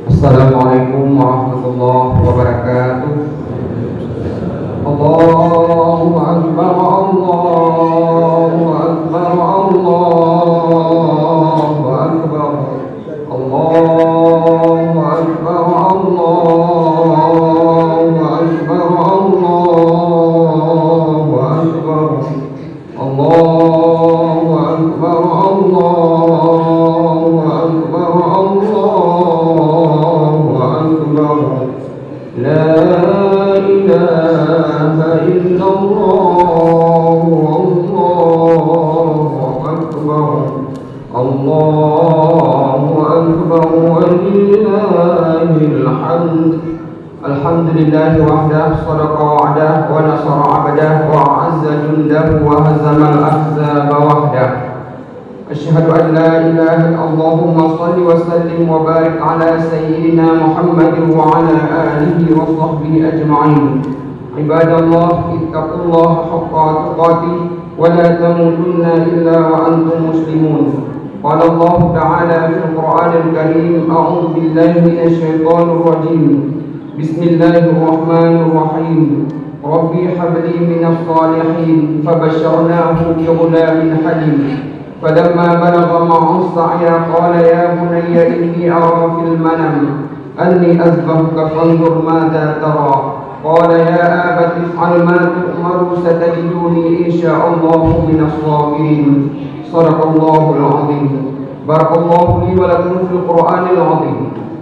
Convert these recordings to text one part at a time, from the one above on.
Assalamualaikum warahmatullahi wabarakatuh. Allahu akbar, Allahu akbar, Allahu akbar, Allahu akbar, Allahu akbar, Allahu akbar, Allahu akbar, Allahu akbar, Allahu akbar. La ilaha illallah, Allahu akbar, Allahu akbar, walillahil hamd. Alhamdulillahi wahdah, sadaqa wa'dah, wa nasara 'abdah, wa a'azza jundahu, wa hazama al-ahzaba wahdah. أشهد أن لا إله إلا الله. اللهم صل وسلم وبارك على سيدنا محمد وعلى آله وصحبه أجمعين. عباد الله، اتقوا الله حق تقاته ولا تموتن إلا وأنتم مسلمون. قال الله تعالى في القرآن الكريم: أعوذ بالله من الشيطان الرجيم. بسم الله الرحمن الرحيم. ربي هب لي من الصالحين. فبشرناه بغلام حليم. فلما بلغ معه السعي قال يا بني إني أرى في المنام أني أذبحك فانظر ماذا ترى. قال يا أبت افعل ما تؤمر ستجدني إن شاء الله من الصابرين. صدق الله العظيم. بارك الله لي ولكم في القرآن العظيم،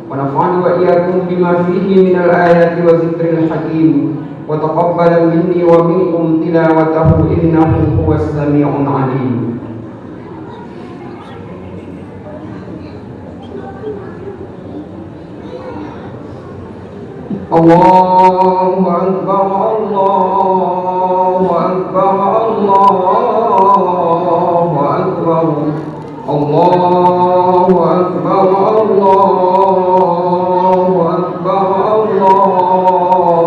ونفعني وإياكم بما فيه من الآيات وذكر الحكيم، وتقبل مني ومنكم تلاوته إنه هو السميع العليم. الله أكبر، الله أكبر، الله أكبر، الله أكبر، الله أكبر،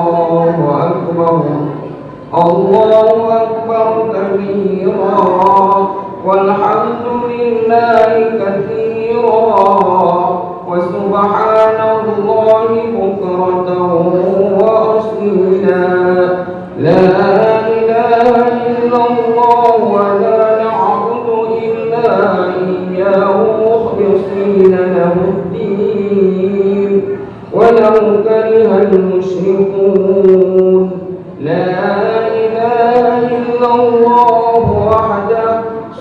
الله أكبر، الله أكبر كبيرا والحمد لله كثيرا وسبحان الله بكرة وأصيلا. لا إله إلا الله ولا نعبد إلا إياه مخلصين له الدين ولو كره المشركون. لا إله إلا الله وحده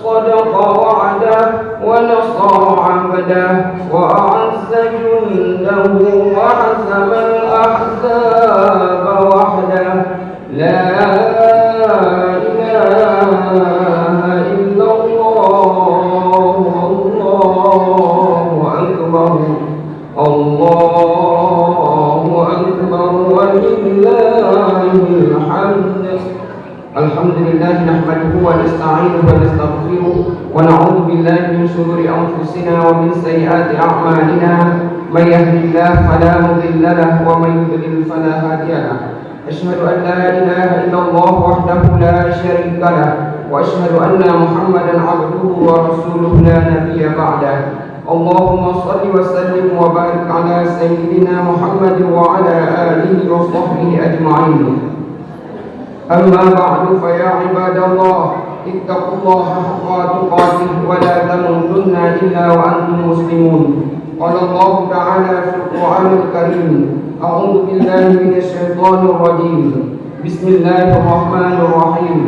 صدق وعده ونصر عبده وأعز جنده وحزم الأحزاب وحده. لا إله إلا الله، الله أكبر، الله أكبر، ولله الحمد. الحمد لله نحمده ونستعينه ونستغفره ونعوذ بالله من شرور أنفسنا ومن سيئات أعمالنا. من يهد الله فلا مضل له ومن يضلل فلا هادي له. أشهد أن لا إله إلا الله وحده لا شريك له، وأشهد أن محمدا عبده ورسوله لا نبي بعده. اللهم صل وسلم وبارك على سيدنا محمد وعلى آله وصحبه أجمعين. أما بعد، فيا عباد الله، اتقوا الله حق تقاته ولا تموتن إلا وأنتم مسلمون. قال الله تعالى في القرآن الكريم: أعوذ بالله من الشيطان الرجيم. بسم الله الرحمن الرحيم.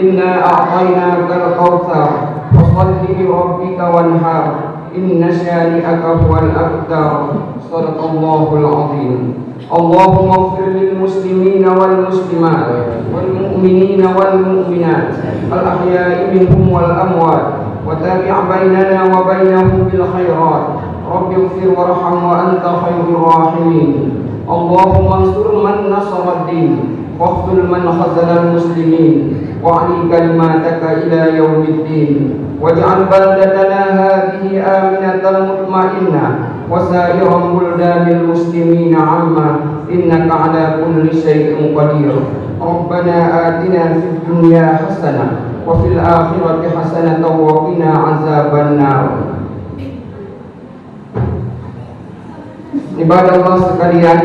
إنا أعطيناك الكوثر فصل لربك وانحر إن شانئك هو الأبتر. صدق الله العظيم. اللهم اغفر للمسلمين والمسلمات والمؤمنين والمؤمنات الأحياء منهم والأموات، وتابع بيننا وبينهم بالخيرات. رب اغفر وارحم وأنت خير الراحمين. اللهم انصر من نصر الدين واخذل من خذل المسلمين، واعلي كلماتك إلى يوم الدين. واجعل بلدتنا هذه آمنة مطمئنة وسائر بلدان المسلمين عامة، إنك على كل شيء قدير. ربنا آتنا في الدنيا حسنة وفي الآخرة حسنة وقنا عذاب النار. Ibadah Allah sekalian,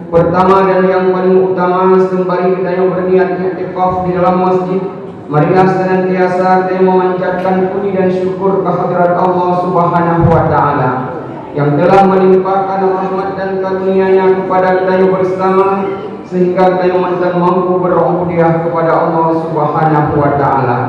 pertama dan yang paling utama sembari kita yang berniat i'tikaf di dalam masjid, marilah senantiasa kita memanjatkan puji dan syukur kehadirat Allah Subhanahu wa taala yang telah melimpahkan rahmat dan karunia-Nya kepada kita yang bersama, sehingga kita yang mampu berubudiyah kepada Allah Subhanahu wa taala.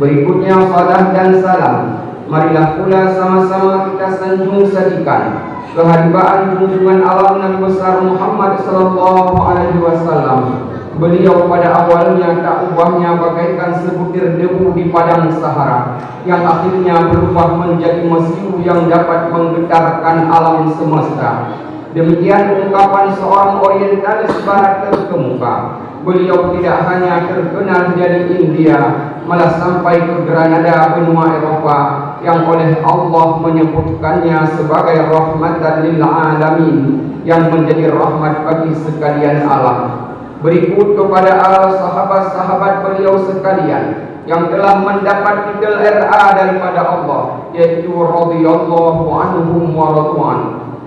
Berikutnya salat dan salam marilah pula sama-sama kita sanjung sadikan kehadiran junjungan alam Nabi besar Muhammad sallallahu alaihi wasallam. Beliau pada awalnya tak ubahnya bagaikan sebutir debu di padang Sahara, yang akhirnya berubah menjadi mesin yang dapat menggetarkan alam semesta. Demikian ungkapan seorang orientalis barat terkemuka. Beliau tidak hanya terkenal dari India, malah sampai ke Granada, benua Eropa, yang oleh Allah menyebutkannya sebagai rahmatan lil alamin, yang menjadi rahmat bagi sekalian alam. Berikut kepada sahabat-sahabat beliau sekalian yang telah mendapat titel RA daripada Allah, yaitu radhiyallahu anhum wa radwan.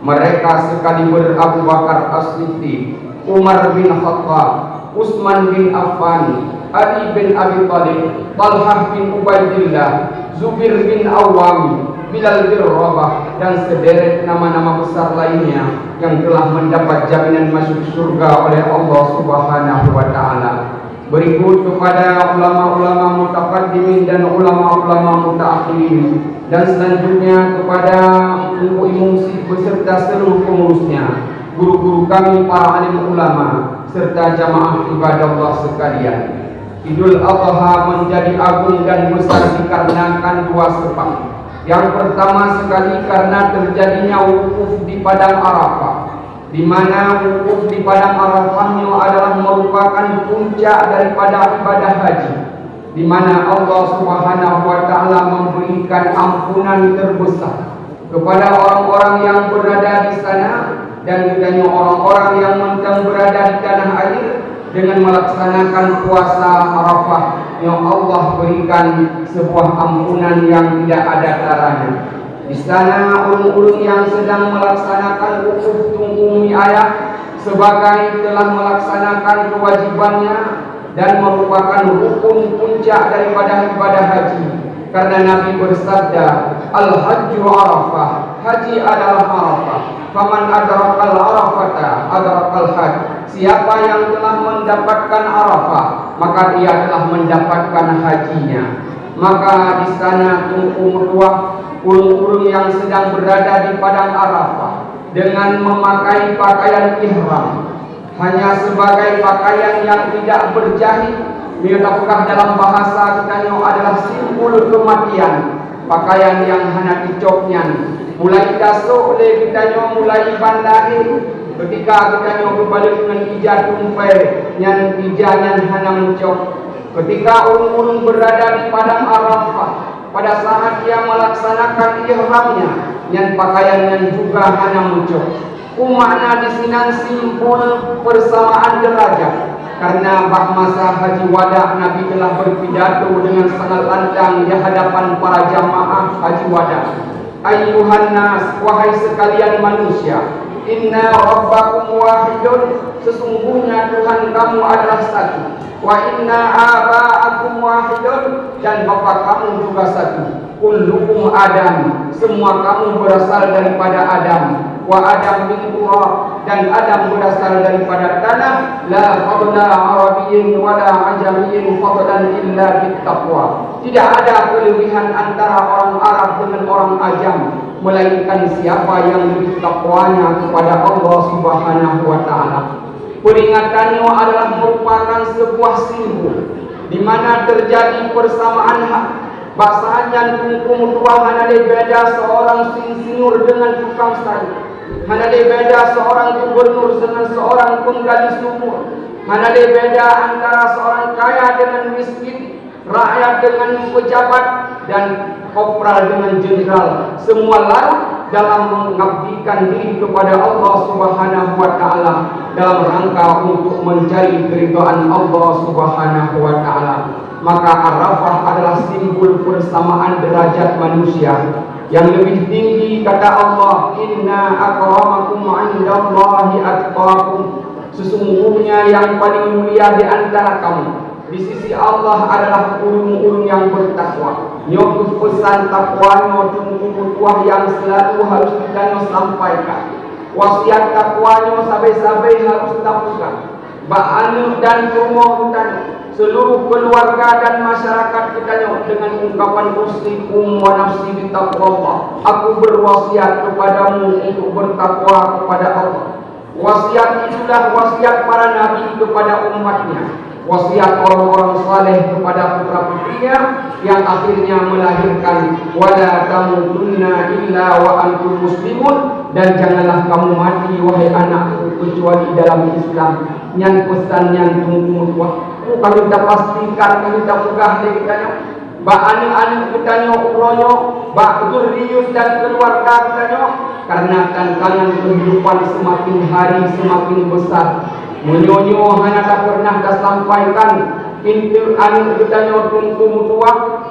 Mereka sekali Abu Bakar As-Siddiq, Umar bin Khattab, Utsman bin Affan, Ali bin Abi Thalib, Talhah bin Ubaidillah, Zubair bin Awam, Bilal bin Rabah, dan sederet nama-nama besar lainnya yang telah mendapat jaminan masuk surga oleh Allah Subhanahu wa taala. Berikut kepada ulama-ulama mutaqaddimin dan ulama-ulama mutaakhirin, dan selanjutnya kepada ibu-ibu beserta seluruh pengurusnya, guru-guru kami para alim ulama, serta jamaah ibadah Allah sekalian. Idul Adha menjadi agung dan besar dikarenakan dua sebab. Yang pertama sekali karena terjadinya wukuf di padang Arafah, di mana wukuf di padang Arafahnya adalah merupakan puncak daripada ibadah haji, di mana Allah Subhanahu wa taala memberikan ampunan terbesar kepada orang-orang yang berada di sana, dan juga orang-orang yang sedang berada di tanah air dengan melaksanakan puasa Arafah, yang Allah berikan sebuah ampunan yang tidak ada taranya. Di sana ulun-ulun yang sedang melaksanakan wukuf tunggu ayat sebagai telah melaksanakan kewajibannya dan merupakan rukun puncak daripada ibadah haji. Karena Nabi bersabda, Al-Hajju Arafah, haji adalah Arafah. Faman adrakal Arafata adrakal hajj. Siapa yang telah mendapatkan Arafah, maka dia telah mendapatkan hajinya. Maka di sana ulun-ulun yang sedang berada di padang Arafah dengan memakai pakaian ihram, hanya sebagai pakaian yang tidak berjahit, apakah dalam bahasa kita adalah simbol kematian. Pakaian yang hana dicopnya mulai tasuk le kita mulai bandari, ketika kita berbalik dengan ijah tumpai yang ijahnya hana mencop. Ketika ulun-ulun berada di padang Arafah, pada saat dia melaksanakan ihramnya, yang pakaiannya juga hana mencop. Makna di sini simbol persamaan derajat. Karena bak masa haji wada Nabi telah berpidato dengan sangat lantang di hadapan para jamaah haji wada. Ayyuhan nas, wahai sekalian manusia, inna rabbakum wahidun, sesungguhnya Tuhan kamu adalah satu. Wa inna aba'akum wahidun, dan bapak kamu juga satu. Kullukum Adam, semua kamu berasal daripada Adam. Wa Adam min turab, dan Adam berasal daripada tanah. La fadla arabiyyin wa la ajamiyyin fadlan illa bittaqwa. Tidak ada kelebihan antara orang Arab dengan orang Ajam, melainkan siapa yang lebih takwanya kepada Allah Subhanahu wa taala. Peringatannya adalah merupakan sebuah simbol di mana terjadi persamaan hak. Bahasanya tungkung tua hanade beda seorang insinyur dengan tukang sayur, hanade beda seorang gubernur dengan seorang penggali sumur, hanade beda antara seorang kaya dengan miskin, rakyat dengan pejabat, dan kopral dengan jenderal. Semua larut dalam mengabdikan diri kepada Allah Subhanahu wa taala dalam rangka untuk mencari keridhaan Allah Subhanahu wa taala. Maka Arafah adalah simbol persamaan derajat manusia, Yang lebih tinggi kata Allah, inna akramakum 'indallahi atqakum. Sesungguhnya yang paling mulia di antara kamu di sisi Allah adalah ulun-ulun yang bertakwa. Nyokut pesan takwa nyokut tuah yang selalu harus kita sampaikan. Wasiat takwanya sabai-sabai harus tapukan. Ba'anu dan rumah kita, seluruh keluarga dan masyarakat kita dengan ungkapan usikum wa nafsi bitaqwallah. Aku berwasiat kepadamu untuk bertakwa kepada Allah. Wasiat itulah wasiat para nabi kepada umatnya, wasiat orang-orang saleh kepada putra-putrinya yang akhirnya melahirkan wala tamutunna illa wa antum muslimun, dan janganlah kamu mati wahai anakku kecuali dalam Islam. Yang pesan yang tunggu kami kita pastikan, kami kita pegah kita ba anak-anak kita uronyo, ba zuriat dan keluarga kita, karena kalian kehidupan semakin hari semakin besar. Menyonyo hanya tak pernah dah sampaikan pintu anak kita tunggu mutua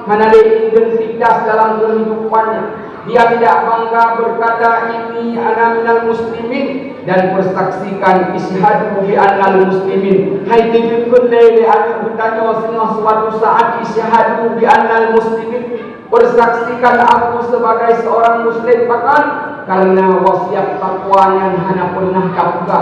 hanya ada identitas dalam kehidupannya. Dia tidak bangga berkata ini ana minal muslimin dan bersaksikan isyhadu bi annal muslimin. Hai tunjukkan le anak kita setengah suatu saat isyhadu bi annal muslimin, bersaksikan aku sebagai seorang muslim, bahkan karena wasiat takwanya hanya pernah kapuka,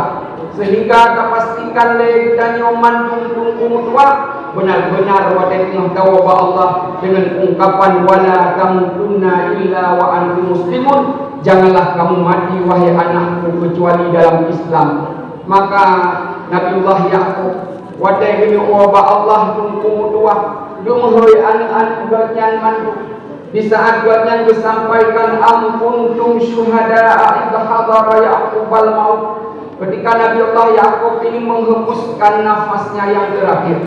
sehingga kepastikan le kita nyoman tunggu tua benar-benar wadai tahu Allah dengan ungkapan wala tamutunna illa wa antum muslimun, janganlah kamu mati wahai anakku kecuali dalam Islam. Maka Nabiullah Yaqub wadai ini Allah tunggu tua dumhoi anak-anak ganyan mandu. Di saat ganyan disampaikan ampuntum syuhada'a idh hadara Yaqubal maut, ketika Nabiullah Yaqub ini menghembuskan nafasnya yang terakhir,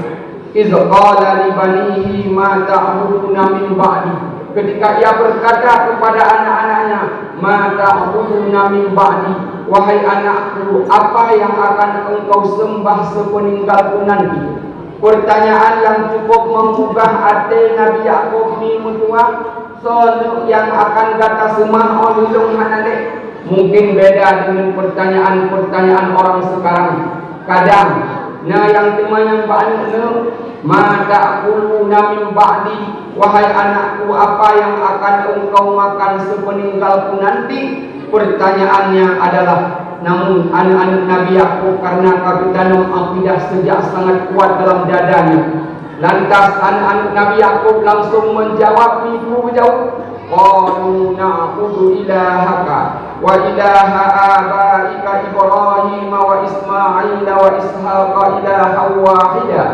idh qala li banihi ma ta'buduna min ba'di, ketika ia berkata kepada anak-anaknya, ma ta'buduna min ba'di, wahai anakku, apa yang akan engkau sembah sepeninggalku nanti? Pertanyaan yang cukup menggugah hati Nabi Yaqub ni mutua, soal yang akan kata semah oleh hanade mungkin beda dengan pertanyaan-pertanyaan orang sekarang. Kadang nah yang temannya ba'nu ma ta'kuluna min ba'di, wahai anakku, apa yang akan engkau makan sepeninggalku nanti? Pertanyaannya adalah, namun anak-anak Nabi Yaqub karena kapitanum akidah sejak sangat kuat dalam dadanya, lantas anak-anak Nabi Yaqub langsung menjawab ibu jauh, qalu na'budu ilahaka wa ilaha abaika Ibrahim wa Ismail wa Ishaqa ilaha wahida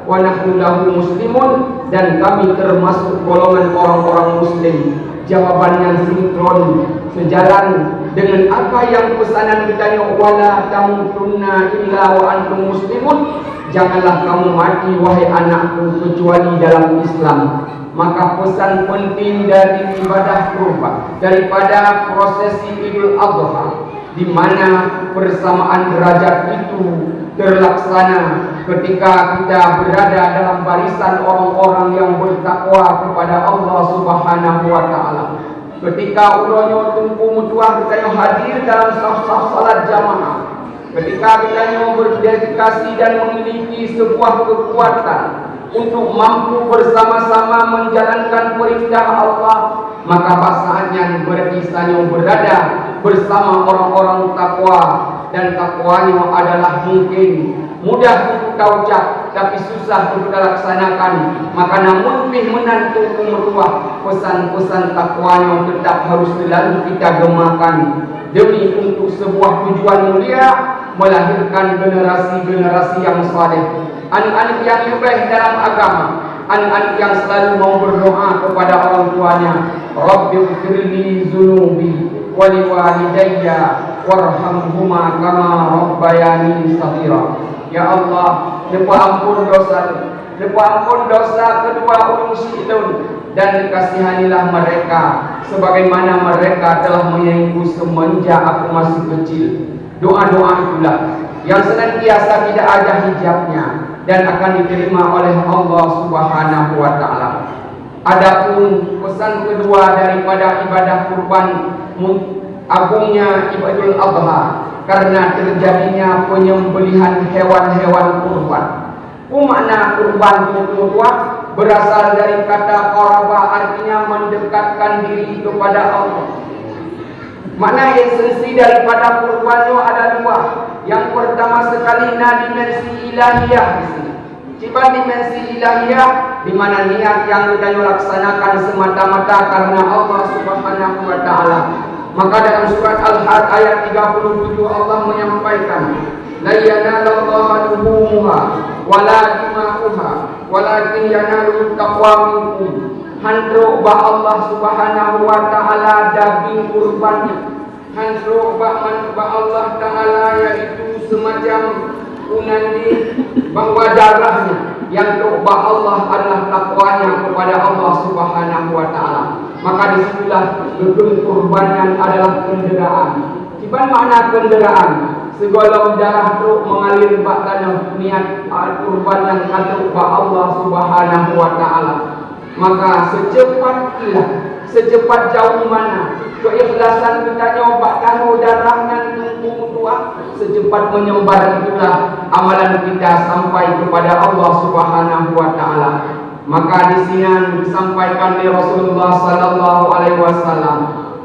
wa nahnu lahu muslimun, dan kami termasuk golongan orang-orang muslim. Jawaban yang sinkron, sejalan dengan apa yang pesanan kita, wala tamutunna illa wa antum muslimun, janganlah kamu mati wahai anakku kecuali dalam Islam. Maka pesan penting dari ibadah kurban, daripada prosesi Idul Adha, di mana persamaan derajat itu terlaksana ketika kita berada dalam barisan orang-orang yang bertakwa kepada Allah Subhanahu wa taala. Ketika uronyo tunggu mutuah kita hadir dalam saf-saf salat jamaah, ketika kita berdedikasi dan memiliki sebuah kekuatan untuk mampu bersama-sama menjalankan perintah Allah, maka pasangannya berkisahnya berada bersama orang-orang takwa, dan takwanya adalah mungkin mudah untuk kita ucap tapi susah untuk kita laksanakan. Maka namun menantu mertua, pesan-pesan takwanya tetap harus selalu kita gemakan demi untuk sebuah tujuan mulia, melahirkan generasi-generasi yang saleh, anak-anak yang lebih dalam agama, anak-anak yang selalu mau berdoa kepada orang tuanya, Rabbighfirli dzunubi wa liwalidayya warhamhuma kama rabbayani shaghira. Ya Allah, lepa ampun dosa kedua ulun syidun, dan kasihanilah mereka sebagaimana mereka telah menyayangiku semenjak aku masih kecil. Doa-doa itulah yang senantiasa tidak ada hijabnya dan akan diterima oleh Allah Subhanahu wa taala. Adapun pesan kedua daripada ibadah kurban, agungnya Idul Adha karena terjadinya penyembelihan hewan-hewan kurban. Makna kurban itu berasal dari kata qaraba, artinya mendekatkan diri kepada Allah. Makna esensi daripada kurban itu ada dua. Yang pertama sekali dimensi ilahiyah di sini. Jika dimensi ilahiyah di mana niat yang kita laksanakan semata-mata karena Allah Subhanahu wa taala. Maka dalam surat Al-Hajj ayat 37 Allah menyampaikan, la yanalallahu luhumuha wala dima'uha walakin yanalu taqwa minkum. Handro ba Allah Subhanahu wa taala daging kurbannya. Handro ba Allah taala yaitu semacam unandi bahwa darahnya. Yang doa Allah adalah takwanya kepada Allah Subhanahu wa taala. Maka disitulah daging kurbannya adalah kenderaan. Ciban makna kenderaan, segala darah truk mengalir bakana niat kurban yang kata Allah Subhanahu wa taala. Maka secepat jauh mana keikhlasan kita nyoba tahu darahnya tunggu tua, secepat menyebar itulah amalan kita sampai kepada Allah Subhanahu wa taala. Maka di sini disampaikan oleh Rasulullah sallallahu alaihi wasallam,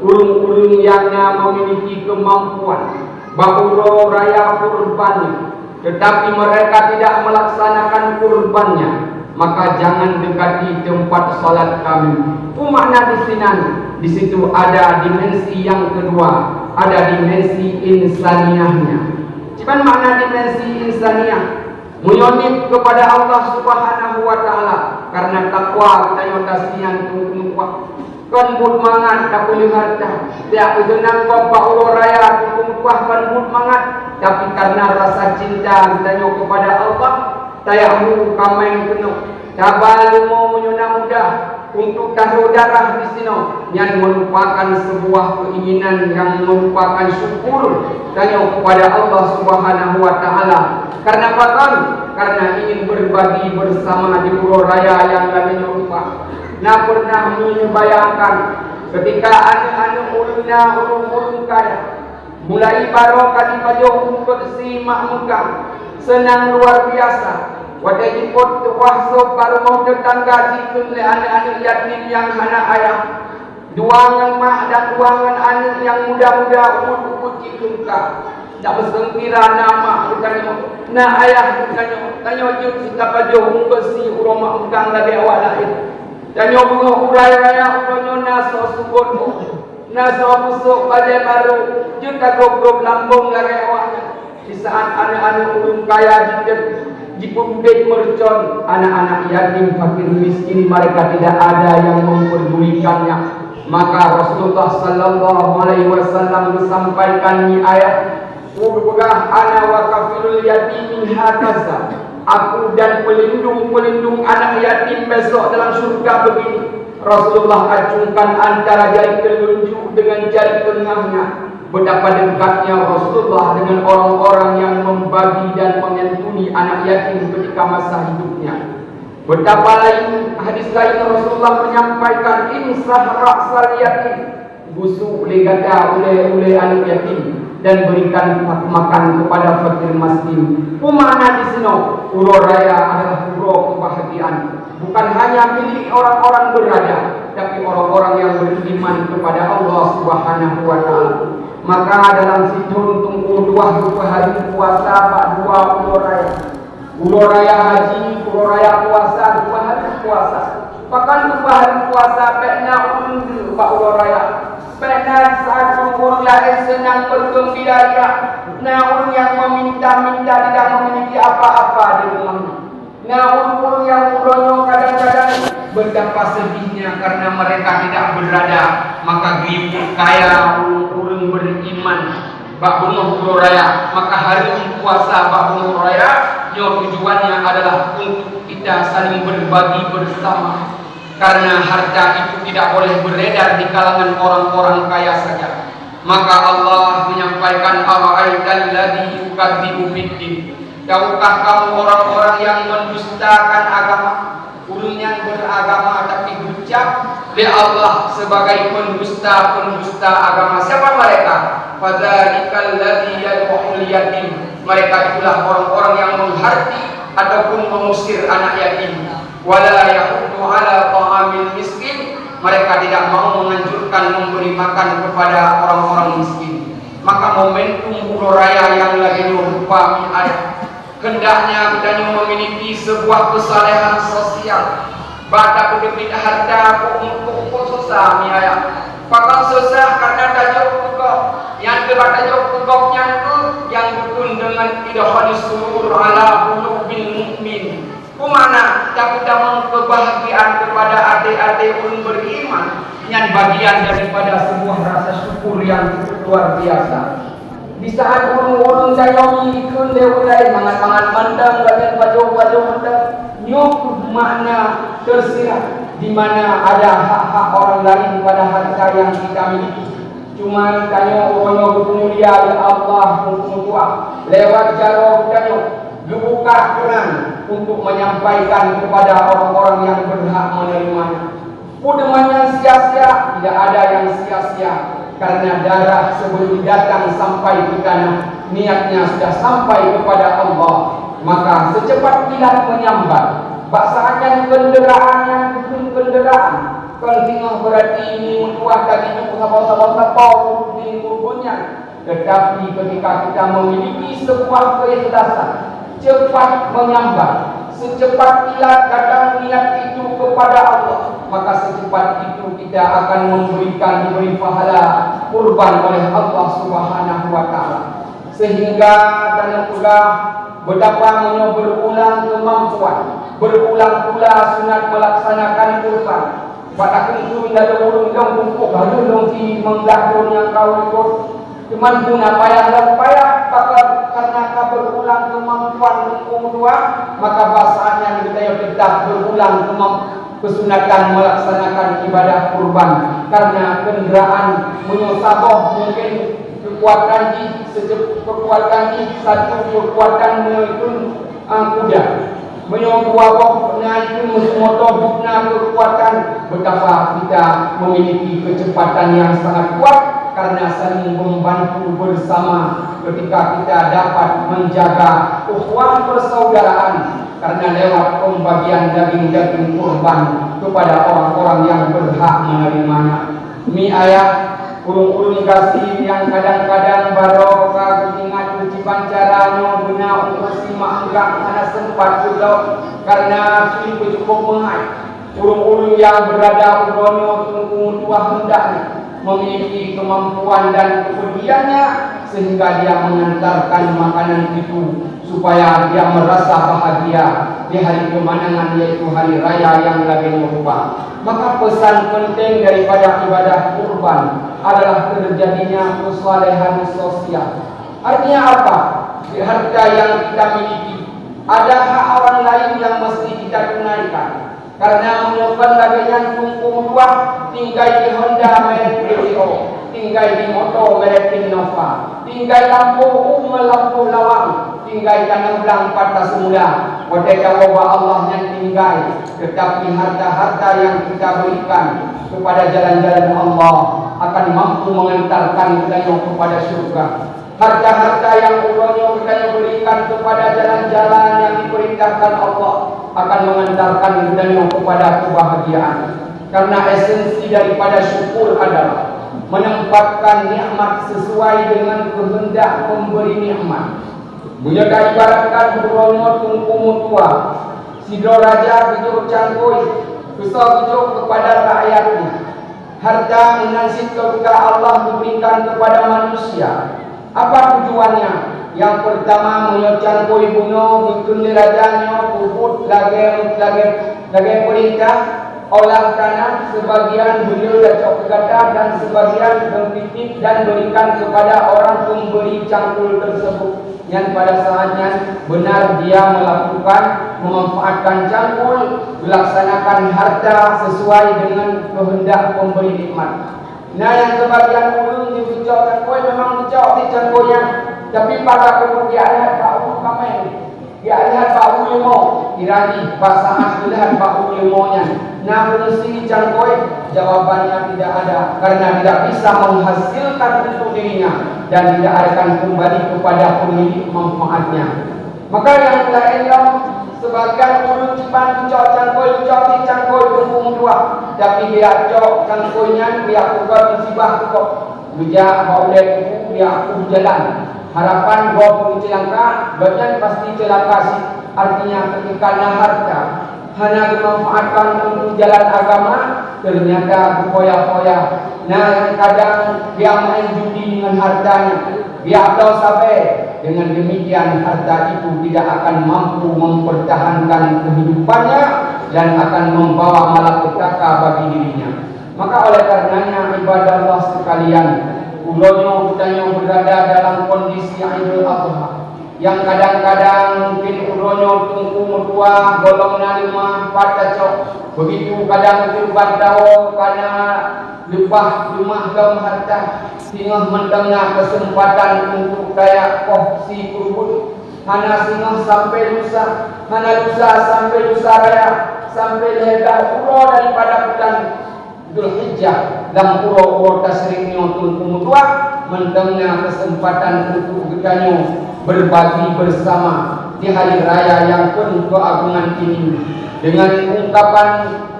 ulun-ulun yang memiliki kemampuan bahwa raya kurbannya, tetapi mereka tidak melaksanakan kurbannya, maka jangan dekati tempat salat kami. Makna di situ ada dimensi yang kedua, ada dimensi insaniyahnya. Cuman makna dimensi insaniyah, menyonip kepada Allah Subhanahu wa taala karena takwa kita yotasian tunggu kan bud mangat tak boleh harta dia ujenang bapa ulo raya tunggu kan bud mangat, tapi karena rasa cinta kita kepada Allah tayahu kameng penuh tabal mau menyunang mudah untuk tahu darah di sini yang merupakan sebuah keinginan yang merupakan syukur tanya kepada Allah Subhanahu wa taala. Karena apa? Karena ingin berbagi bersama di Puro Raya yang lainnya rupa. Nah pernah membayangkan ketika anak-anak urung kaya mulai barokah di pajok kursi makmukam senang luar biasa. Wadah jipot wahso baru mau tetangga jikun le anak-anak yatim yang hana ayah. Duangan mak dan duangan anak yang muda-muda ukut jikun ka. Tak bersengkira nama bukannya. Nah ayah bukannya. Tanya jut siapa jauh kursi uroma ukang lagi awak lain. Tanya bunga urai raya uronyo naso subot naso busuk pada baru juta goblok lambung lagi awaknya. Di saat anak-anak urung kaya dipundek mercon, anak-anak yatim fakir miskin mereka tidak ada yang memperdulikannya. Maka Rasulullah sallallahu alaihi wasallam menyampaikan ini ayat, "Ubugah ana wa kafirul yatim hakaza." Aku dan pelindung anak yatim besok dalam surga begini. Rasulullah acungkan antara jari telunjuk dengan jari tengahnya. Betapa dekatnya Rasulullah dengan orang-orang yang membagi dan menyantuni anak yatim ketika masa hidupnya. Betapa lain hadis lain Rasulullah menyampaikan insah ra'sal yatim, busuk legata oleh anak yatim dan berikan makan kepada fakir miskin. Makna di sini Puro Raya adalah puro kebahagiaan, bukan hanya milik orang-orang berada, tapi orang-orang yang beriman kepada Allah Subhanahu wa taala. Maka dalam situ tunggu dua hari puasa pak dua Puro Raya haji, Puro Raya puasa 2 hari puasa. Bahkan 2 hari puasa pekna undu pak Puro Raya. Pekna saat umur lain senang bergembira. Nah orang yang meminta-minta tidak memiliki apa-apa di rumahnya. Nah orang yang uronyo kadang-kadang betapa sedihnya karena mereka tidak berada. Maka gimana kaya orang beriman bak bunuh Puro Raya. Maka hari puasa bak bunuh Raya tujuannya adalah untuk kita saling berbagi bersama. Karena harta itu tidak boleh beredar di kalangan orang-orang kaya saja. Maka Allah menyampaikan ara'aital ladzi yukadzibu biddin. Tahukah kamu orang-orang yang mendustakan agama? Ulun yang beragama tapi dusta li Allah sebagai pendusta agama. Siapa mereka? Fadzalikal ladzi yad'ul yatim. Mereka itulah orang-orang yang menghardi ataupun mengusir anak yatim. Wala yahuddu ala ta'amil miskin. Mereka tidak mau menganjurkan memberi makan kepada orang-orang miskin. Maka momentum Bulan Raya yang lagi berupa ada hendaknya kita memiliki sebuah kesalehan sosial. Bata kudepit harta untuk susah miaya. Pakal susah karena tajuk kugok. Yang kedua tajuk kugoknya yang dukun dengan idhadis surur ala qulubil mukmin. Kumana kita kebahagiaan kepada adik-adik ulun beriman yang bagian daripada sebuah rasa syukur yang luar biasa. Di saat ulun-ulun sayomi ikun lewalai mangat-mangat mandang bagian baju-baju mandang nyuk makna tersirat di mana ada hak-hak orang lain pada harta yang kita miliki. Cuma tanya orang mulia ya Allah untuk lewat jalur tanya dibuka keran untuk menyampaikan kepada orang-orang yang berhak menerimanya. Pudemanya sia-sia, tidak ada yang sia-sia karena darah sebelum datang sampai ke tanah niatnya sudah sampai kepada Allah. Maka secepat kilat menyambar baksanya kenderaannya bukan kenderaan. Kalau tengah berarti ini mutuah tadi itu sabau-sabau di kubunya. Tetapi ketika kita memiliki sebuah keikhlasan cepat menyambar, secepat kilat kadang niat itu kepada Allah, maka secepat itu kita akan diberi pahala kurban oleh Allah Subhanahu wa taala. Sehingga dan pula betapa berulang kemampuan, berulang pula sunat melaksanakan kurban. Pada kunjung dan urung kumpul baru dongki menggakun yang kau ikut. Cuman guna payah karena berulang kemampuan dua, maka bahasanya kita tetap berulang kesunatan melaksanakan ibadah kurban. Karena kenderaan menyosaboh mungkin kekuatan satu kekuatan menurun kuda. Menyongkuaboh itu motor bukna kekuatan. Betapa kita memiliki kecepatan yang sangat kuat karena saling membantu bersama ketika kita dapat menjaga ukhuwah persaudaraan karena lewat pembagian daging-daging kurban kepada orang-orang yang berhak menerimanya. Mi ayat urung-urung kasih yang kadang-kadang barokah ingat ujiban caranya guna untuk simak enggak mana sempat juga karena sulit cukup mengai. Urung-urung yang berada urono tunggu tuah hendaknya memiliki kemampuan dan kepeduliannya sehingga dia mengantarkan makanan itu supaya dia merasa bahagia di hari kemenangan yaitu hari raya yang lagi merupa. Maka pesan penting daripada ibadah kurban adalah terjadinya kesalehan sosial. Artinya apa? Di harta yang kita miliki ada hak orang lain yang mesti kita tunaikan. Karena menyebabkan bagian tungkung dua tinggal di Honda merek Brio, tinggal di motor merek Innova, tinggal lampu lampu lawang, tinggal tanah belang patah semula. Wadai bahwa Allah yang tinggal, tetapi harta-harta yang kita berikan kepada jalan-jalan Allah akan mampu mengantarkan kita kepada surga. Harta-harta yang ulangnya kita berikan kepada jalan-jalan yang diperintahkan Allah akan mengantarkan kita kepada kebahagiaan. Karena esensi daripada syukur adalah menempatkan nikmat sesuai dengan kehendak pemberi nikmat. Bunya ibaratkan ulangnya tungku mutua, sidro raja bijur cangkui, besar bijur kepada rakyatnya. Harta menasib ketika Allah diberikan kepada manusia. Apa tujuannya? Yang pertama menyocangkui bunuh, mungkin dirajanya, puput, lagi perintah, olah tanah, sebagian beliau dacok kata dan sebagian berpikir dan berikan kepada orang pemberi cangkul tersebut. Yang pada saatnya benar dia melakukan, memanfaatkan cangkul, melaksanakan harta sesuai dengan kehendak pemberi nikmat. Nah yang sebagian ulun diucapkan, memang ucap di cangkulnya, tapi pada kemudian tak ulun kami Dia lihat bau lemo, irani bahasa lihat bau lemonya. Nah, fungsi cangkoi jawabannya tidak ada karena tidak bisa menghasilkan untuk dirinya dan tidak akan kembali kepada pemilik manfaatnya. Maka yang lain sebagian urut cipan cok cangkoi cok di cangkoi tunggung dua, tapi dia cok cangkoinya dia bukan musibah kok. Bija bau lemu dia aku jalan. Harapan gua pun celaka, bagian pasti celaka sih. Artinya ketika harta hanya dimanfaatkan untuk jalan agama, ternyata berkoyak-koyak. Nah, kadang dia main judi dengan hartanya. Dia tahu sampai dengan demikian harta itu tidak akan mampu mempertahankan kehidupannya dan akan membawa malapetaka bagi dirinya. Maka oleh karenanya ibadah Allah sekalian, ulonyo kita berada dalam kondisi Idul Adha yang kadang-kadang mungkin ulonyo tunggu mertua golong nalima pada cok begitu kadang kurban tahu karena lupa rumah dalam harta sehingga mendengar kesempatan untuk daya si kurbun hana singa sampai lusa hana lusa sampai lusa raya sampai lebar ulo daripada bulan Dzulhijjah dan pura-pura tasriknya tunggu mutua mendengar kesempatan untuk gedanya berbagi bersama di hari raya yang penuh keagungan ini dengan ungkapan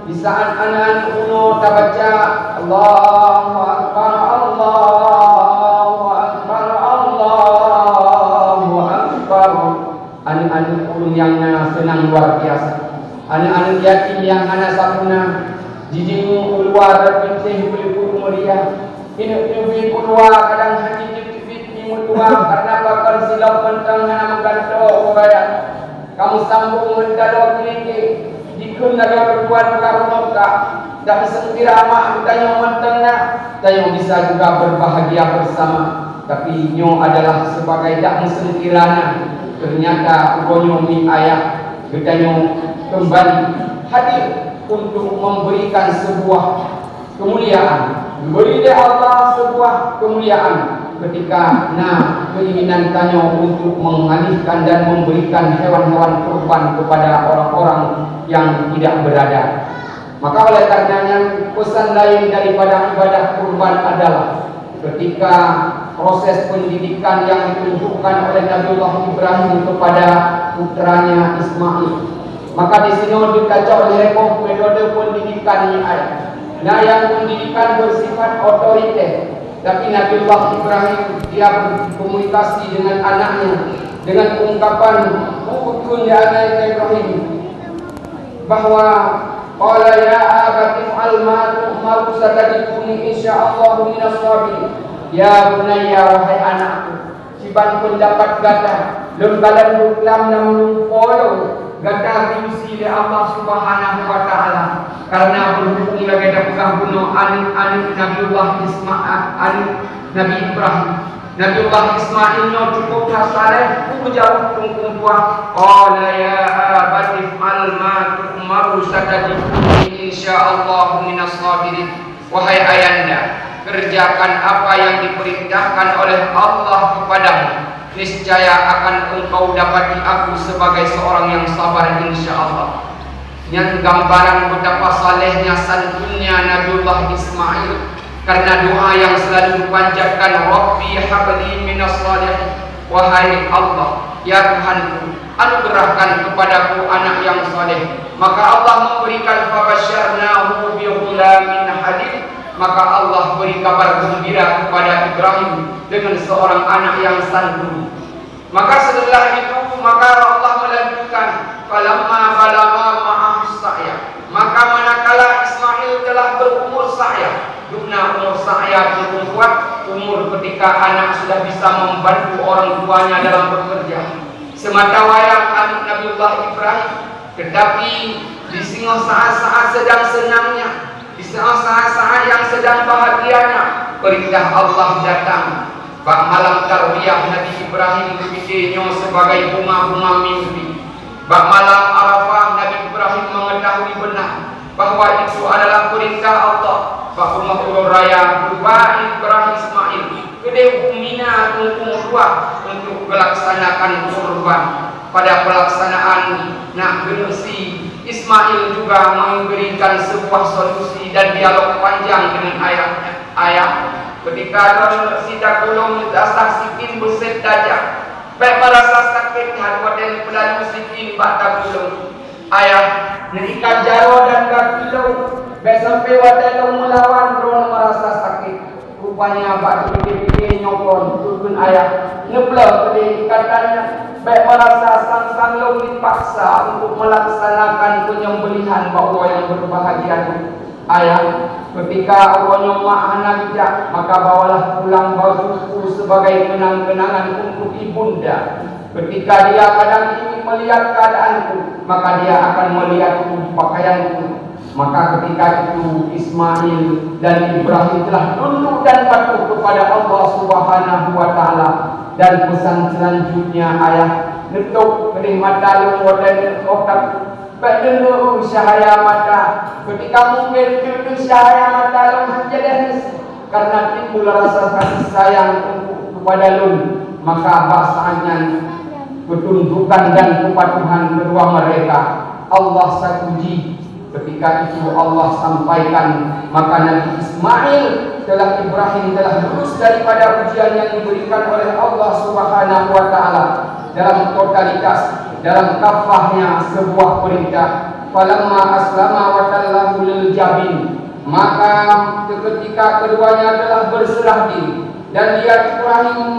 di saat anak-anak uno tabaca Allahu Akbar Allahu Akbar Allahu Akbar. Anak-anak ulun yang senang luar biasa, anak-anak yatim yang anak sapuna jijimu keluar pintih beli meriah ini beli keluar kadang hati jepit mutua karena bakal silap mentang anak mengganto orang kamu sambung mendalo kini jikun ada berbuat karunoka dan sengkira tanya mentengna tanya bisa juga berbahagia bersama tapi nyo adalah sebagai dak sengkirana ternyata ugonyo mi ayah gedanyo kembali hadir untuk memberikan sebuah kemuliaan, beri Allah sebuah kemuliaan ketika keinginan tanya untuk mengalihkan dan memberikan hewan-hewan kurban kepada orang-orang yang tidak berada. Maka oleh karenanya pesan lain daripada ibadah kurban adalah ketika proses pendidikan yang ditunjukkan oleh Nabiullah Ibrahim kepada putranya Ismail. Maka di sini dikaca oleh metode pendidikan yang ada. Nah, yang pendidikan bersifat otoriter. Tapi Nabiullah Ibrahim dia berkomunikasi dengan anaknya dengan ungkapan ukun ya anak Ibrahim bahwa qala ya abati al-ma tu'maru satadikuni insyaallah minas sabirin. Ya bunayya wahai anakku, siban pendapat gata lembalan buklam namun polo gata diusi oleh Allah Subhanahu wa taala karena berhubung lagi dapat bunuh anak Nabiullah Ismail anak Nabi Ibrahim. Nabiullah Ismail no cukup saleh jauh tunggu tua qala ya abati al ma tu'maru satadikuni insyaallah minas sabirin. Wahai ayanda, kerjakan apa yang diperintahkan oleh Allah kepadamu, niscaya akan engkau dapati aku sebagai seorang yang sabar insyaallah. Yang gambaran betapa salehnya santunnya Nabiullah Ismail karena doa yang selalu dipanjatkan Rabbi habli minas salihin. Wahai Allah, ya Tuhanku, anugerahkan kepadaku anak yang saleh. Maka Allah memberikan fabasyarnahu bi ghulamin halim. Maka Allah beri kabar gembira kepada Ibrahim dengan seorang anak yang santun. Maka setelah itu maka Allah melanjutkan falamma balagha ma'ahus sa'ya. Maka manakala Ismail telah berumur sa'ya, guna umur sa'ya belum kuat, umur ketika anak sudah bisa membantu orang tuanya dalam bekerja. Semata wayang anak Nabiullah Ibrahim, tetapi di saat-saat sedang senangnya, di saat-saat yang sedang bahagianya, perintah Allah datang. Bak malam tarbiyah Nabi Ibrahim dipikirnya sebagai bunga-bunga mimpi. Bak malam Arafah Nabi Ibrahim mengetahui benar bahwa itu adalah perintah Allah. Bak rumah ulur raya Dubai Ibrahim Ismail kedai Mina untuk melaksanakan kurban. pada pelaksanaan nak generasi Ismail juga memberikan sebuah solusi dan dialog panjang dengan ayahnya. Ayah, ketika sida kulung asah sikin buset dajah, baik merasa sakit hadwa dan pelalu sikin bata kulung. Ayah, nerika jaro dan kakilau, baik sampai wadai melawan kerana merasa sakit. Rupanya batu dia nyokon, turun ayah, nebla kedai katanya. Baik merasa sang-sang long dipaksa untuk melaksanakan penyembelihan bawa yang berbahagia. Ayah, ketika Allah nyomak anak bijak, maka bawalah pulang bajuku sebagai kenang-kenangan untuk ibunda. Ketika dia kadang ingin melihat keadaanku, maka dia akan melihatku pakaianku. Maka ketika itu Ismail dan Ibrahim telah tunduk dan patuh kepada Allah Subhanahu wa taala. Dan pesan selanjutnya ayah, netuk kedih mata lu dan otak badelu cahaya mata. Ketika mungkin itu cahaya mata lu jadi karena timbul rasa kasih sayang kepada lu, maka bahasanya ketundukan dan kepatuhan kedua mereka Allah sakuji. Ketika itu Allah sampaikan, maka Nabi Ismail telah Ibrahim telah lulus daripada ujian yang diberikan oleh Allah Subhanahu wa taala dalam totalitas, dalam kafahnya sebuah perintah. Falamma aslama wa tallahu lil jabin, maka ketika keduanya telah berserah diri dan dia Ibrahim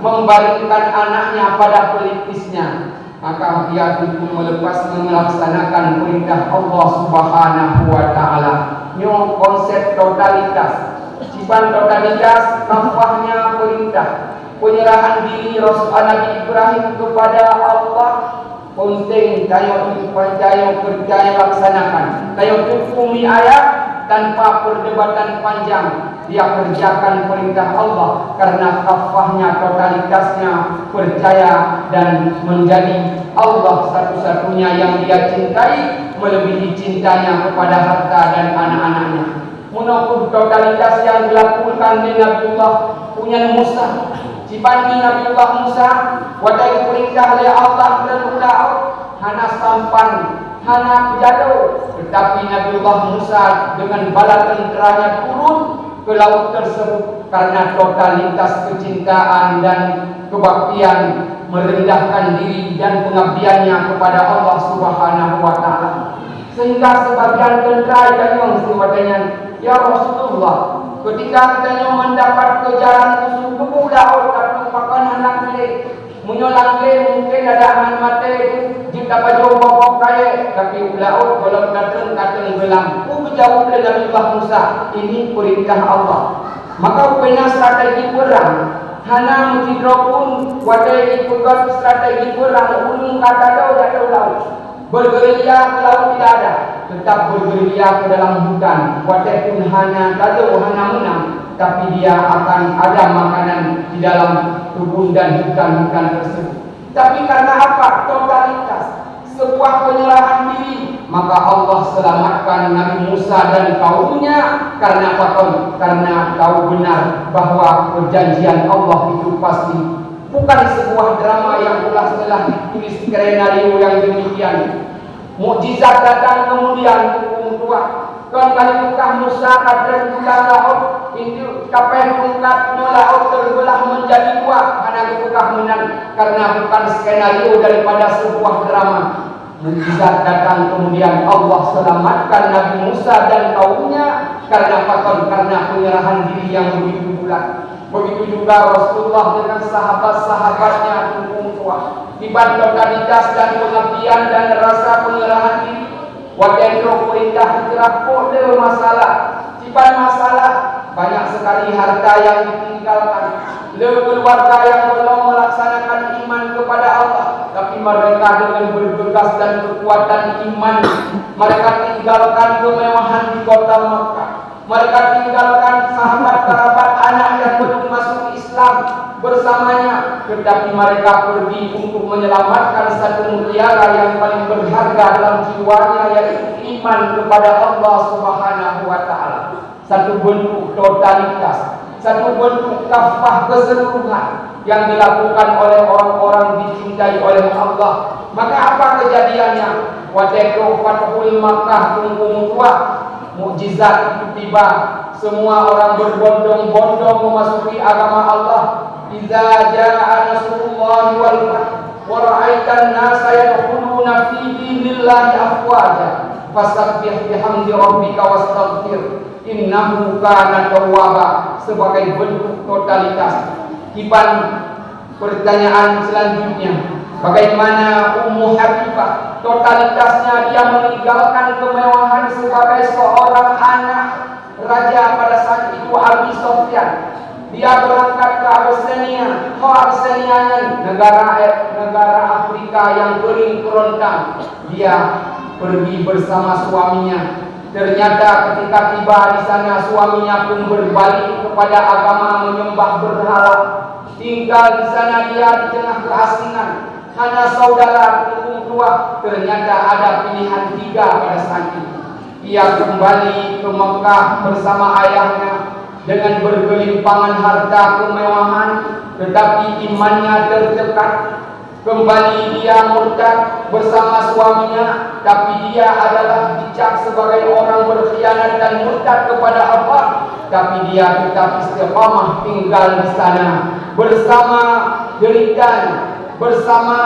membaringkan anaknya pada pelipisnya, maka dia itu melaksanakan perintah Allah Subhanahu wa taala. Nyo konsep totalitas. Sifat totalitas kafahnya perintah. Penyerahan diri Rasul Nabi Ibrahim kepada Allah penting tayo percaya laksanakan. Tayo hukumi ayat tanpa perdebatan panjang. Dia kerjakan perintah Allah karena kafahnya, totalitasnya percaya dan menjadi Allah satu-satunya yang dia cintai melebihi cintanya kepada harta dan anak-anaknya. Menurut totalitas yang dilakukan di Nabiullah punya Musa, dibanding Nabiullah Musa, wadai perintah oleh Allah dan ulah hana sampan, hana jatuh, tetapi Nabiullah Musa dengan bala tenteranya turun ke laut tersebut karena totalitas kecintaan dan kebaktian, merendahkan diri dan pengabdiannya kepada Allah Subhanahu wa taala. Sehingga sebagian tentera yang semuanya, ya Rasulullah, ketika kita mendapat kejaran musuh kemudah tak makan anak milik menyolang mungkin ada anak mati jika baju bapak kaya tapi laut kalau datang gelam jauh dari Nabiullah Musa. Ini perintah Allah. Maka punya strategi perang hana mencidro pun wadai ikut strategi perang ulung kata jauh laut bergerilya ke laut tidak ada, tetap bergerilya ke dalam hutan. Wadai pun hana jauh hana menang, tapi dia akan ada makanan di dalam kebun dan hutan-hutan tersebut. Tapi karena apa? Totalitas, sebuah penyerahan diri, maka Allah selamatkan Nabi Musa dan kaumnya. Karena apa? Karena tahu benar bahwa perjanjian Allah itu pasti, bukan sebuah drama yang telah ditulis skenario yang demikian. Mukjizat datang kemudian hukum tua. Kan kali Mekah Musa kadang tulang laut itu kapai tungkat laut terbelah menjadi dua karena Mekah menang, karena bukan skenario daripada sebuah drama. Mukjizat datang kemudian Allah selamatkan Nabi Musa dan kaumnya. Karena apa? Karena penyerahan diri yang begitu bulat. Begitu juga Rasulullah dengan sahabat-sahabatnya hukum tua. Dibantu totalitas dan pengabdian dan rasa penyerahan diri. Wadendro perintah hijrah kode masalah. Cipan masalah banyak sekali harta yang ditinggalkan, keluarga yang belum melaksanakan iman kepada Allah, tapi mereka dengan bergegas dan kekuatan iman mereka tinggalkan kemewahan di kota Makkah. Mereka tinggalkan sahabat kerabat anak yang belum masuk Islam bersamanya, tetapi mereka pergi untuk menyelamatkan satu mutiara yang paling berharga dalam jiwanya, yaitu iman kepada Allah Subhanahu wa taala. Satu bentuk totalitas. satu bentuk kafah keseluruhan yang dilakukan oleh orang-orang dicintai oleh Allah. Maka apa kejadiannya? Wadeko Fathul Makkah tunggu tua, mukjizat itu tiba. Semua orang berbondong-bondong memasuki agama Allah. Idza jaa nasrullahi wal fath wa ra'aitan nasa yadkhuluna fi dinillahi afwaja fasabbih bihamdi rabbika wastaghfir innahu kana tawwaba. Sebagai bentuk totalitas. Kiban pertanyaan selanjutnya, bagaimana Ummu Habibah totalitasnya dia meninggalkan kemewahan sebagai seorang anak raja pada saat itu Abi Sofyan. Dia berangkat ke Abyssinia. Abyssinia negara Afrika yang kering kerontang. Dia pergi bersama suaminya. Ternyata ketika tiba di sana suaminya pun berbalik kepada agama menyembah berhala. Tinggal di sana dia di tengah keasingan. Hanya saudara punggung dua. Ternyata ada pilihan tiga pada saat itu. Ia kembali ke Mekah bersama ayahnya dengan bergelimpangan harta kemewahan, tetapi imannya tercekat. Kembali dia murtad bersama suaminya, tapi dia adalah dicap sebagai orang berkhianat dan murtad kepada Allah. Tapi dia tetap istiqamah tinggal di sana bersama deritanya, bersama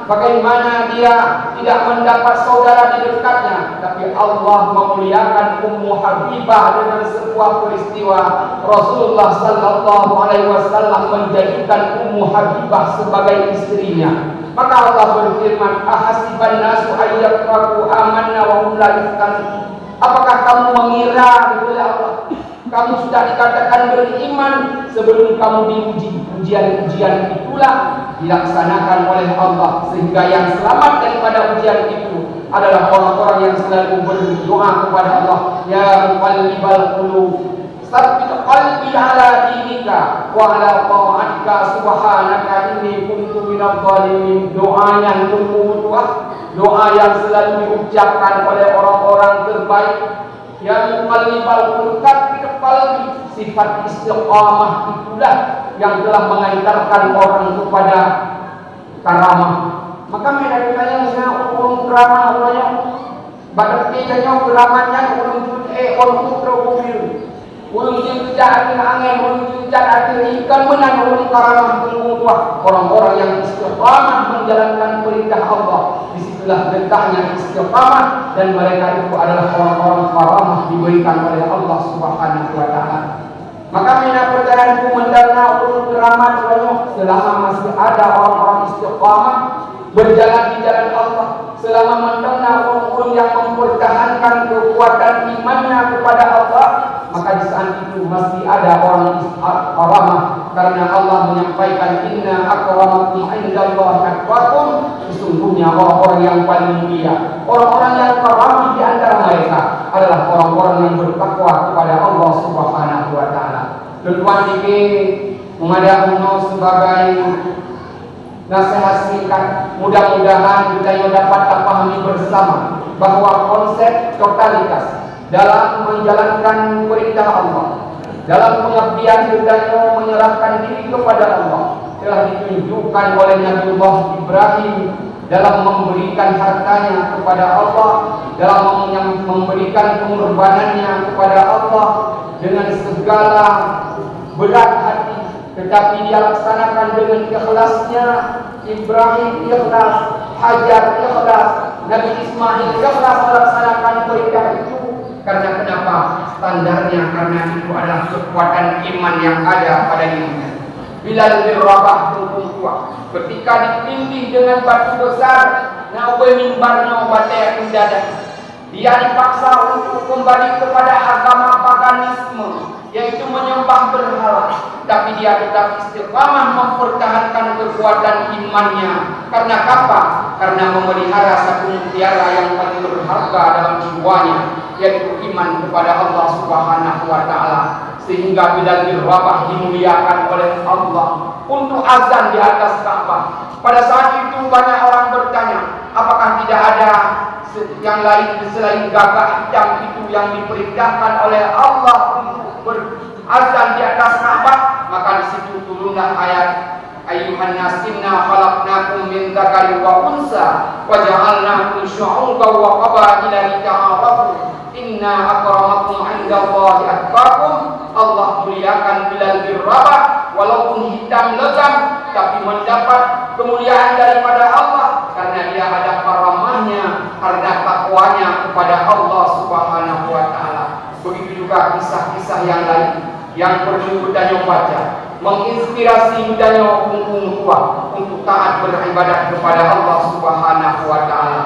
bagaimana dia tidak mendapat saudara di dekatnya, tapi Allah memuliakan Ummu Habibah dengan sebuah peristiwa. Rasulullah sallallahu alaihi wasallam menjadikan Ummu Habibah sebagai istrinya. Maka Allah berfirman, ahasiban nasu ayyatraku amanna wa hum la yuftanun. Apakah kamu mengira oleh Allah kamu sudah dikatakan beriman sebelum kamu diuji? Ujian-ujian itulah dilaksanakan oleh Allah, sehingga yang selamat daripada ujian itu adalah orang-orang yang selalu berdoa kepada Allah, ya muqallibal qulub tsabbit qalbi ala dinika wa ala ta'atika subhanaka inni kuntu minadh dhalimin. Doa yang doa yang selalu diucapkan oleh orang-orang terbaik. Ya muqallibal qulub tsabbit qalbi. Sifat istiqamah itulah yang telah mengantarkan orang kepada karamah. Maka mereka yang urung karamah orang badak kayaknya keramatnya urung urung terubir urung jejak angin urung jejak ikan menang urung karamah tunggu tua. Orang-orang yang istiqamah menjalankan perintah Allah, disitulah letaknya istiqamah, dan mereka itu adalah orang-orang karamah diberikan oleh Allah Subhanahu wa taala. Maka mina percayaanku mendarna urun keramat banyak selama masih ada orang-orang istiqamah berjalan di jalan Allah, selama mendarna urun yang mempertahankan kekuatan imannya kepada Allah, maka di saat itu masih ada orang istiqamah, karena Allah menyampaikan inna akramakum indallahi atqakum. Sesungguhnya orang-orang yang paling mulia, orang-orang yang karamah di antara mereka adalah orang-orang yang bertakwa kepada Allah Subhanahu wa taala. Tuan ini mengadakan sebagai nasihat singkat. Mudah-mudahan kita dapat pahami bersama bahwa konsep totalitas dalam menjalankan perintah Allah, dalam pengabdian kita menyerahkan diri kepada Allah, telah ditunjukkan oleh Nabiullah Ibrahim dalam memberikan hartanya kepada Allah, dalam memberikan pengorbanannya kepada Allah dengan segala berat hati, tetapi dia laksanakan dengan ikhlasnya. Ibrahim ikhlas, Hajar ikhlas, Nabi Ismail ikhlas melaksanakan perintah itu. Karena kenapa? Standarnya karena itu adalah kekuatan iman yang ada pada dirinya. Bilal bin Rabah tua ketika ditindih dengan batu besar, nawe mimbarnya batai mendadak. Dia dipaksa untuk kembali kepada agama paganisme, yaitu menyembah berhala. Tapi dia tetap istiqamah mempertahankan kekuatan imannya. Karena apa? Karena memelihara satu mutiara yang paling berharga dalam jiwanya, yaitu iman kepada Allah Subhanahu wa taala. Sehingga Bilal bin Rabah dimuliakan oleh Allah untuk azan di atas Ka'bah. Pada saat itu banyak orang bertanya, apakah tidak ada yang lain selain gagak hitam itu yang diperintahkan oleh Allah untuk berazan di atas Ka'bah? jumlah ayat Ayuhan nas inna khalaqnakum min dzakarin wa unsa wa ja'alnakum syu'uban wa qabaila lita'arafu inna akramakum 'indallahi atqakum. Allah muliakan Bilal bin Rabah walaupun hitam legam tapi mendapat kemuliaan daripada Allah karena dia ada karamahnya, ada takwanya kepada Allah Subhanahu wa taala. Begitu juga kisah-kisah yang lain yang perlu kita baca, menginspirasi budaya kaum tua untuk taat beribadat kepada Allah Subhanahu wa taala.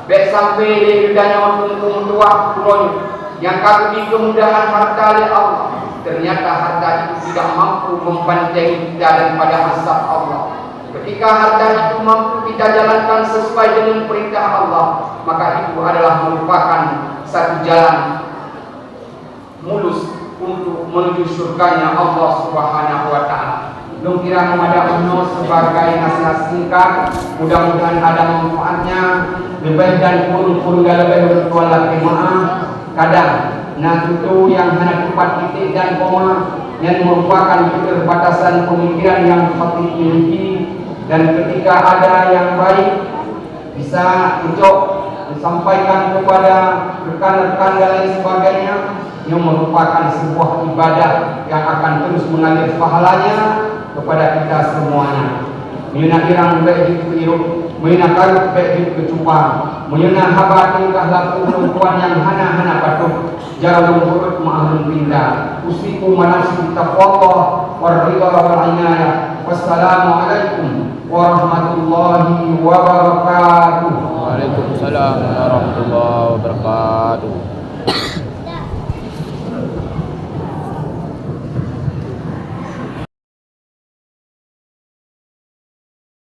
Baik sampai budaya kaum tua kuno yang kami kemudahan harta oleh Allah, ternyata harta itu tidak mampu membantai kita daripada azab Allah. Ketika harta itu mampu kita jalankan sesuai dengan perintah Allah, maka itu adalah merupakan satu jalan mulus untuk menuju surganya Allah Subhanahu wa taala. Belum kira memadai sebagai nasihat singkat, mudah-mudahan ada manfaatnya. Lebih dan pun lebih bertuan lagi maaf. Kadang nah itu yang hanya tempat titik dan koma yang merupakan keterbatasan pemikiran yang khatib miliki, dan ketika ada yang baik bisa ucap disampaikan kepada rekan-rekan dan lain sebagainya, yang merupakan sebuah ibadah yang akan terus mengalir pahalanya kepada kita semuanya. Menyuna irang baik itu iruk, menyuna karut baik itu kecupang, menyuna haba tingkah laku perempuan yang hana-hana patuh, jarang mengurut ma'alun pindah. Usiku manasik taqwallah warriba wal inayah. Wassalamualaikum warahmatullahi wabarakatuh. Waalaikumsalam warahmatullahi wabarakatuh.